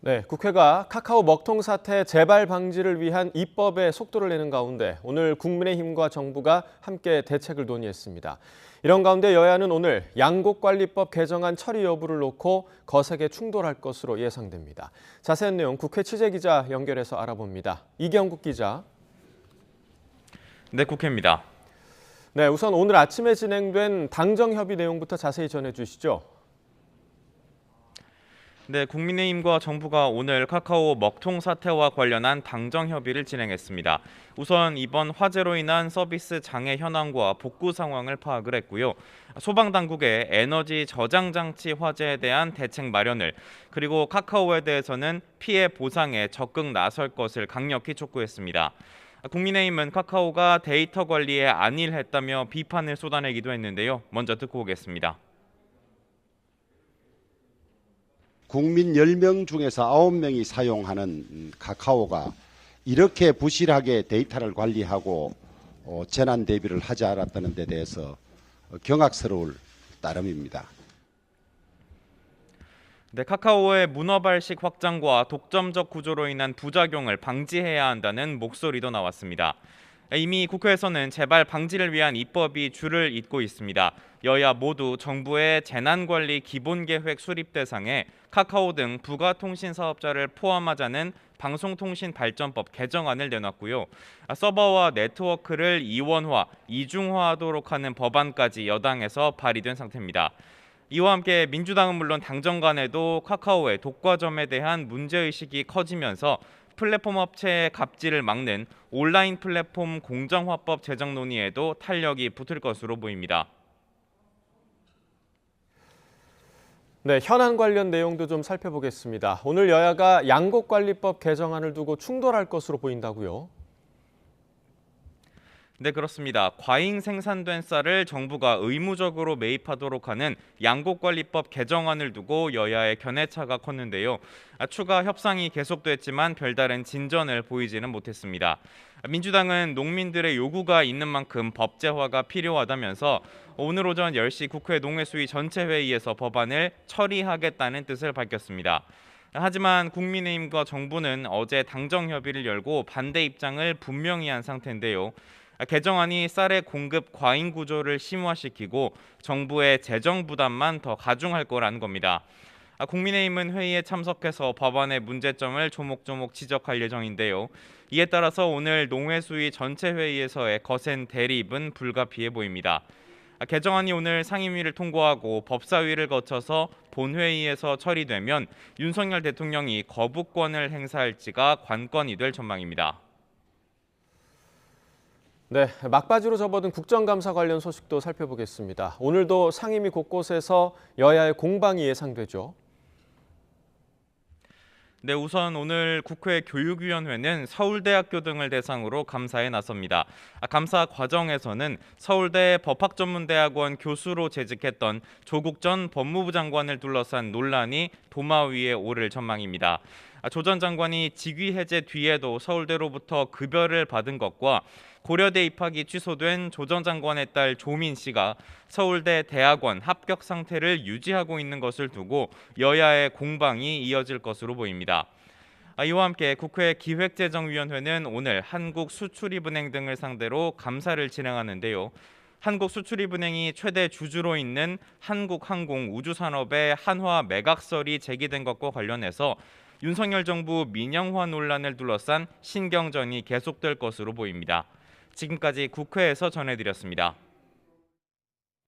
네, 국회가 카카오 먹통 사태 재발 방지를 위한 입법에 속도를 내는 가운데 오늘 국민의힘과 정부가 함께 대책을 논의했습니다. 이런 가운데 여야는 오늘 양곡관리법 개정안 처리 여부를 놓고 거세게 충돌할 것으로 예상됩니다. 자세한 내용 국회 취재기자 연결해서 알아봅니다. 이경국 기자. 네, 국회입니다. 네, 우선 오늘 아침에 진행된 당정협의 내용부터 자세히 전해주시죠. 네, 국민의힘과 정부가 오늘 카카오 먹통 사태와 관련한 당정 협의를 진행했습니다. 우선 이번 화재로 인한 서비스 장애 현황과 복구 상황을 파악을 했고요. 소방당국의 에너지 저장 장치 화재에 대한 대책 마련을, 그리고 카카오에 대해서는 피해 보상에 적극 나설 것을 강력히 촉구했습니다. 국민의힘은 카카오가 데이터 관리에 안일했다며 비판을 쏟아내기도 했는데요. 먼저 듣고 오겠습니다. 국민 10명 중에서 9명이 사용하는 카카오가 이렇게 부실하게 데이터를 관리하고 재난 대비를 하지 않았다는 데 대해서 경악스러울 따름입니다. 네, 카카오의 문어발식 확장과 독점적 구조로 인한 부작용을 방지해야 한다는 목소리도 나왔습니다. 이미 국회에서는 재발 방지를 위한 입법이 줄을 잇고 있습니다. 여야 모두 정부의 재난관리 기본계획 수립 대상에 카카오 등 부가통신 사업자를 포함하자는 방송통신발전법 개정안을 내놨고요. 서버와 네트워크를 이원화, 이중화하도록 하는 법안까지 여당에서 발의된 상태입니다. 이와 함께 민주당은 물론 당정 간에도 카카오의 독과점에 대한 문제의식이 커지면서 플랫폼 업체의 갑질을 막는 온라인 플랫폼 공정화법 제정 논의에도 탄력이 붙을 것으로 보입니다. 네, 현안 관련 내용도 좀 살펴보겠습니다. 오늘 여야가 양곡관리법 개정안을 두고 충돌할 것으로 보인다고요? 네, 그렇습니다. 과잉 생산된 쌀을 정부가 의무적으로 매입하도록 하는 양곡관리법 개정안을 두고 여야의 견해차가 컸는데요. 추가 협상이 계속됐지만 별다른 진전을 보이지는 못했습니다. 민주당은 농민들의 요구가 있는 만큼 법제화가 필요하다면서 오늘 오전 10시 국회 농해수위 전체 회의에서 법안을 처리하겠다는 뜻을 밝혔습니다. 하지만 국민의힘과 정부는 어제 당정 협의를 열고 반대 입장을 분명히 한 상태인데요. 개정안이 쌀의 공급 과잉 구조를 심화시키고 정부의 재정 부담만 더 가중할 거라는 겁니다. 국민의힘은 회의에 참석해서 법안의 문제점을 조목조목 지적할 예정인데요. 이에 따라서 오늘 농해수위 전체 회의에서의 거센 대립은 불가피해 보입니다. 개정안이 오늘 상임위를 통과하고 법사위를 거쳐서 본회의에서 처리되면 윤석열 대통령이 거부권을 행사할지가 관건이 될 전망입니다. 네, 막바지로 접어든 국정감사 관련 소식도 살펴보겠습니다. 오늘도 상임위 곳곳에서 여야의 공방이 예상되죠. 네, 우선 오늘 국회 교육위원회는 서울대학교 등을 대상으로 감사에 나섭니다. 감사 과정에서는 서울대 법학전문대학원 교수로 재직했던 조국 전 법무부 장관을 둘러싼 논란이 도마 위에 오를 전망입니다. 조 전 장관이 직위 해제 뒤에도 서울대로부터 급여를 받은 것과 고려대 입학이 취소된 조 전 장관의 딸 조민 씨가 서울대 대학원 합격 상태를 유지하고 있는 것을 두고 여야의 공방이 이어질 것으로 보입니다. 이와 함께 국회 기획재정위원회는 오늘 한국수출입은행 등을 상대로 감사를 진행하는데요. 한국수출입은행이 최대 주주로 있는 한국항공우주산업의 한화 매각설이 제기된 것과 관련해서 윤석열 정부 민영화 논란을 둘러싼 신경전이 계속될 것으로 보입니다. 지금까지 국회에서 전해드렸습니다.